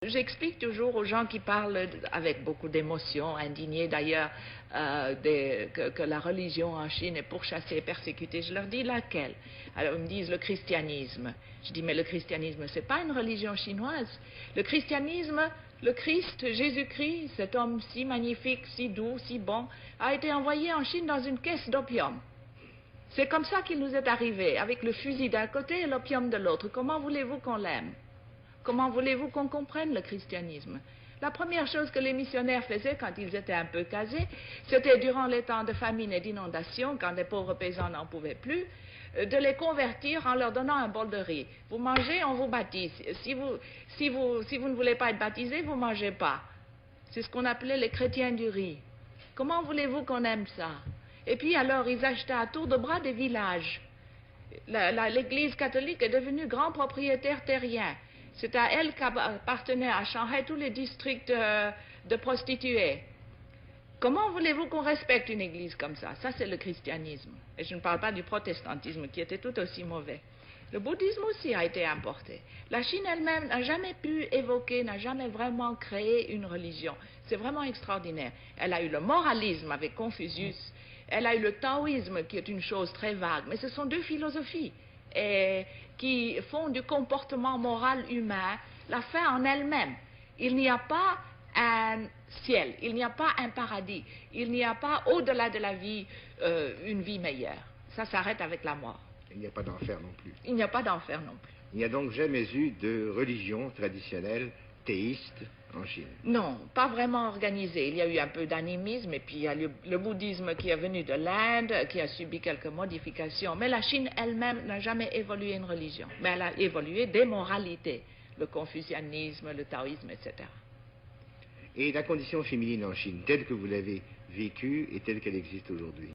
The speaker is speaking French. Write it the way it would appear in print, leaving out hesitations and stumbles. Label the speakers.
Speaker 1: J'explique toujours aux gens qui parlent avec beaucoup d'émotion, indignés d'ailleurs, que la religion en Chine est pourchassée et persécutée. Je leur dis laquelle? Alors ils me disent le christianisme. Je dis mais le christianisme c'est pas une religion chinoise. Le christianisme, le Christ, Jésus-Christ, cet homme si magnifique, si doux, si bon, a été envoyé en Chine dans une caisse d'opium. C'est comme ça qu'il nous est arrivé, avec le fusil d'un côté et l'opium de l'autre. Comment voulez-vous qu'on l'aime? Comment voulez-vous qu'on comprenne le christianisme? La première chose que les missionnaires faisaient quand ils étaient un peu casés, c'était durant les temps de famine et d'inondation, quand les pauvres paysans n'en pouvaient plus, de les convertir en leur donnant un bol de riz. Vous mangez, on vous baptise. Si vous ne voulez pas être baptisé, vous ne mangez pas. C'est ce qu'on appelait les chrétiens du riz. Comment voulez-vous qu'on aime ça? Et puis alors, ils achetaient à tour de bras des villages. L'Église catholique est devenue grand propriétaire terrien. C'est à elle qu'appartenaient à Shanghai tous les districts de prostituées. Comment voulez-vous qu'on respecte une église comme ça? Ça, c'est le christianisme. Et je ne parle pas du protestantisme, qui était tout aussi mauvais. Le bouddhisme aussi a été importé. La Chine elle-même n'a jamais pu évoquer, n'a jamais vraiment créé une religion. C'est vraiment extraordinaire. Elle a eu le moralisme avec Confucius. Elle a eu le taoïsme, qui est une chose très vague. Mais ce sont deux philosophies qui font du comportement moral humain la fin en elle-même. Il n'y a pas un ciel, il n'y a pas un paradis, il n'y a pas au-delà de la vie une vie meilleure. Ça s'arrête avec la mort.
Speaker 2: Il n'y a pas d'enfer non plus.
Speaker 1: Il n'y a pas d'enfer non plus.
Speaker 2: Il n'y a donc jamais eu de religion traditionnelle théiste en Chine?
Speaker 1: Non, pas vraiment organisée. Il y a eu un peu d'animisme et puis il y a le bouddhisme qui est venu de l'Inde, qui a subi quelques modifications. Mais la Chine elle-même n'a jamais évolué une religion. Mais elle a évolué des moralités, le confucianisme, le taoïsme, etc.
Speaker 2: Et la condition féminine en Chine, telle que vous l'avez vécue et telle qu'elle existe aujourd'hui?